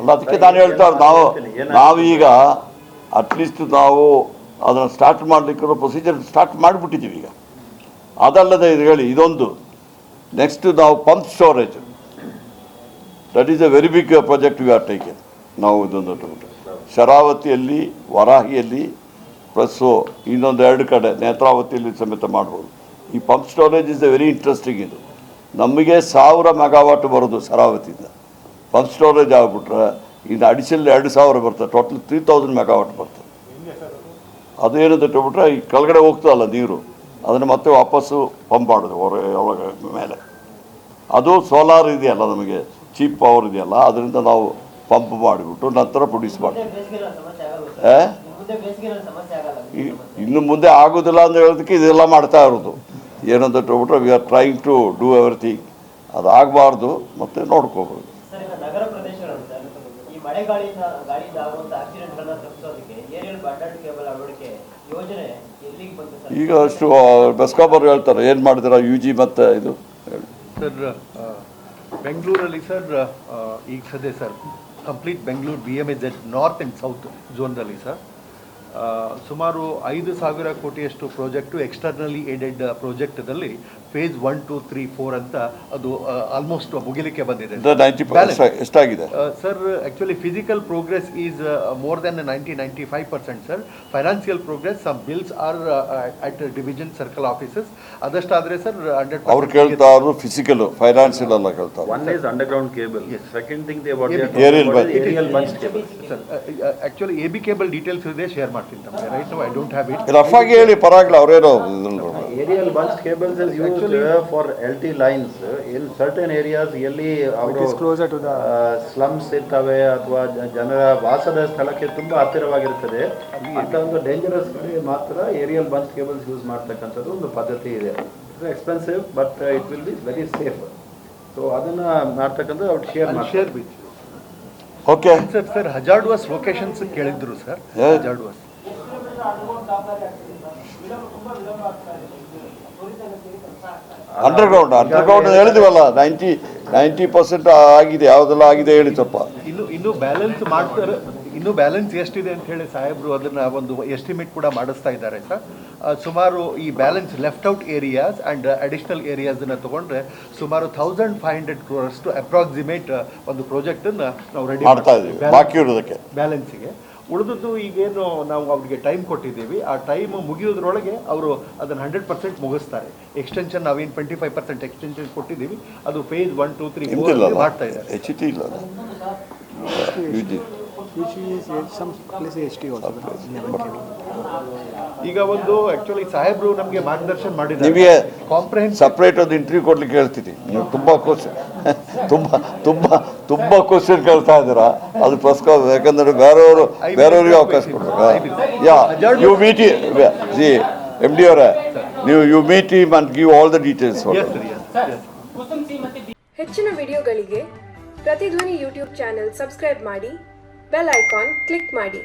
ಅಲ್ಲ, ಅದಕ್ಕೆ ನಾನು ಹೇಳ್ತಾ ನಾವೀಗ ಅಟ್ಲೀಸ್ಟ್ ನಾವು ಅದನ್ನು ಸ್ಟಾರ್ಟ್ ಮಾಡಲಿಕ್ಕೆ ಪ್ರೊಸೀಜರ್ ಸ್ಟಾರ್ಟ್ ಮಾಡಿಬಿಟ್ಟಿದ್ದೀವಿ ಈಗ. ಅದಲ್ಲದೆ ಇದು ಹೇಳಿ ಇದೊಂದು ನೆಕ್ಸ್ಟ್ ನಾವು pump storage, that is a very big project we are taken. ನಾವು ಇದೊಂದು ಶರಾವತಿಯಲ್ಲಿ, ವರಾಹಿಯಲ್ಲಿ ಪ್ಲಸ್ಸು ಇನ್ನೊಂದು 2 ಕಡೆ ನೇತ್ರಾವತಿಯಲ್ಲಿ ಸಮೇತ ಮಾಡ್ಬೋದು. ಈ pump storage is A very interesting. ಇದು ನಮಗೆ 1000 ಮೆಗಾವಾಟ್ ಬರೋದು ಶರಾವತಿಯಿಂದ. ಪಂಪ್ ಸ್ಟೋರೇಜ್ ಆಗಿಬಿಟ್ರೆ ಇನ್ನು ಅಡಿಷನಲ್ 2000 ಬರ್ತದೆ, ಟೋಟಲ್ 3000 ಮೆಗಾವಾಟ್ ಬರ್ತದೆ. ಅದೇನಂತ ಬಿಟ್ರೆ ಈ ಕೆಳಗಡೆ ಹೋಗ್ತದಲ್ಲ ನೀರು, ಅದನ್ನು ಮತ್ತೆ ವಾಪಸ್ಸು ಪಂಪ್ ಮಾಡೋದು ಒಳಗ ಮೇಲೆ. ಅದು ಸೋಲಾರ್ ಇದೆಯಲ್ಲ, ನಮಗೆ ಚೀಪ್ ಪವರ್ ಇದೆಯಲ್ಲ, ಅದರಿಂದ ನಾವು ಪಂಪ್ ಮಾಡಿಬಿಟ್ಟು ನಂತರ ಪ್ರೊಡ್ಯೂಸ್ ಮಾಡ್ತೀವಿ. ಇನ್ನು ಮುಂದೆ ಆಗೋದಿಲ್ಲ ಅಂತ ಹೇಳೋದಕ್ಕೆ ಇದೆಲ್ಲ ಮಾಡ್ತಾ ಇರೋದು. ಏನಂತ ಹೇಳ್ಬಿಟ್ರೆ we are trying to do everything. ಅದು ಆಗಬಾರ್ದು, ಮತ್ತು ನೋಡ್ಕೋಬೋದು. ಈಗ ಅಷ್ಟು ಬೆಸ್ಕಾಂ ಅವರು ಹೇಳ್ತಾರೆ, ಏನು ಮಾಡಿದಿರ UG ಮತ್ತು ಇದು ಸರ್. ಬೆಂಗಳೂರಲ್ಲಿ ಸರ್ ಈಗ ಸದ್ಯ sir complete Bengaluru BMZ north and south ಝೋನ್ದಲ್ಲಿ ಸರ್ ಸುಮಾರು 5,000 ಕೋಟಿಯಷ್ಟು ಪ್ರಾಜೆಕ್ಟು ಎಕ್ಸ್ಟರ್ನಲಿ ಏಡೆಡ್ ಪ್ರಾಜೆಕ್ಟ್ದಲ್ಲಿ ಫೇಸ್ 1, 2, 3, 4 ಅಂತ ಅದು ಆಲ್ಮೋಸ್ಟ್ ಮುಗಿಲಿಕ್ಕೆ ಬಂದಿದೆ. ಎಷ್ಟಾಗಿದೆ sir? Actually physical progress is more than 95% sir. Financial progress, some bills are at division circle offices. ಅದಷ್ಟಾದರೆ ಸರ್ 100% ಅವ್ರು ಕೇಳ್ತಾರು ಫಿಸಿಕಲ್, ಫೈನಾನ್ಷಿಯಲ್ ಎಲ್ಲ ಕೇಳ್ತಾರೆ. One is underground cable. Yes. Second thing they want aerial bunched cable. Sir, actually AB cable details ಇದೆ, share ಮಾಡ್ತೀನಿ ತಮಗೆ. Right now I don't have it. Rough ಆಗಿ ಹೇಳಿ, ಪರವಾಗಿಲ್ಲ. ಅವರೇನೋ aerial bunched cables is used for LT lines in certain areas. ಎಲ್ಲಿ ಅವರು closer to the slums ಇರ್ತವೆ ಅಥವಾ ಜನರ ವಾಸದ ಸ್ಥಳಕ್ಕೆ ತುಂಬಾ ಹತ್ತಿರವಾಗಿರುತ್ತದೆ, ಅಂತ ಒಂದು ಡೇಂಜರಸ್ ಕಡೆ ಮಾತ್ರ ಏರಿಯಲ್ ಬಂಚ್ ಕೇಬಲ್ಸ್ ಯೂಸ್ ಮಾಡ್ತಕ್ಕಂಥದ್ದು ಒಂದು ಪದ್ಧತಿ ಇದೆ. It's expensive but it will be very safe. So ಅದನ್ನ ಮಾಡ್ತಕ್ಕಂಥದ್ದು ಅವ್ರು ಶೇರ್ ಬಿಚ್. ಓಕೆ ಸರ್ ಹಜಾರ್ಡುವಸ್ ಲೊಕೇಶನ್ಸ್ ಕೇಳಿದ್ರು ಸರ್. ಹಜಾರ್ಡುವಸ್ ಅಂಡರ್ಗ್ರೌಂಡ್ ಹೇಳಿದ್ವಲ್ಲ, 90% ಆಗಿದೆ. ಯಾವುದೆಲ್ಲ ಆಗಿದೆ ಹೇಳಿ ಸ್ವಲ್ಪ. ಇನ್ನು ಬ್ಯಾಲೆನ್ಸ್ ಮಾಡ್ತಾರೆ. ಇನ್ನು ಬ್ಯಾಲೆನ್ಸ್ ಎಷ್ಟಿದೆ ಅಂತ ಹೇಳಿ ಸಾಹೇಬರು ಅದನ್ನ ಒಂದು ಎಸ್ಟಿಮೇಟ್ ಕೂಡ ಮಾಡಿಸ್ತಾ ಇದ್ದಾರೆ ಸರ್. ಸುಮಾರು ಈ balance left out areas and additional ಏರಿಯಾಸನ್ನು ತೊಗೊಂಡ್ರೆ ಸುಮಾರು 1,500 crores ಟು ಅಪ್ರಾಕ್ಸಿಮೇಟ್ ಒಂದು ಪ್ರಾಜೆಕ್ಟನ್ನು ನಾವು ರೆಡಿ ಮಾಡ್ತಾ ಇದ್ದೀವಿ ಬಾಕಿ ಇರೋದಕ್ಕೆ, ಬ್ಯಾಲೆನ್ಸಿಗೆ. ಉಳಿದದ್ದು ಈಗೇನು ನಾವು ಅವ್ರಿಗೆ ಟೈಮ್ ಕೊಟ್ಟಿದ್ದೀವಿ, ಆ ಟೈಮ್ ಮುಗಿಯೋದ್ರೊಳಗೆ ಅವರು ಅದನ್ನು 100% ಮುಗಿಸ್ತಾರೆ. ಎಕ್ಸ್ಟೆನ್ಷನ್ ನಾವೇನು 25% ಎಕ್ಸ್ಟೆನ್ಷನ್ ಕೊಟ್ಟಿದ್ದೀವಿ, ಅದು ಫೇಸ್ 1, 2, 3, 4 ಮಾಡ್ತಾ ಇದ್ದಾರೆ. HT ಇಲ್ಲ, ಈಗ ಒಂದು ಆಕ್ಚುಲಿ ಸಾಹೇಬ್ರು ನಮಗೆ ಮಾರ್ಗದರ್ಶನ ಮಾಡಿದ್ದಾರೆ. ನಿಮಗೆ ಕಾಂಪ್ರಿಹೆನ್ಸಿವ್ ಸಪ್ರೇಟ್ ಒಂದು ಇಂಟರ್ವ್ಯೂ ಕೊಡ್ಲಿಕ್ಕೆ ಹೇಳ್ತೀನಿ. ನೀವು ತುಂಬ ಕ್ವಶನ್ ಕೇಳ್ತಾ ಇದ್ದೀರಾ, ಅದಕ್ಕೋಸ್ಕರ. ಯಾಕಂದ್ರೆ ಬೇರೆಯವ್ರಿಗೆ ಅವಕಾಶ ಕೊಡ್ಬೇಕು. ಯು ಮೀಟ್ MD ಅವರೇ, you meet him and give all the details. ಹೆಚ್ಚಿನ ವಿಡಿಯೋಗಳಿಗೆ ಪ್ರತಿಧ್ವನಿ ಯೂಟ್ಯೂಬ್ ಚಾನೆಲ್ ಸಬ್ಸ್ಕ್ರೈಬ್ ಮಾಡಿ, ಬೆಲ್ ಐಕಾನ್ ಕ್ಲಿಕ್ ಮಾಡಿ.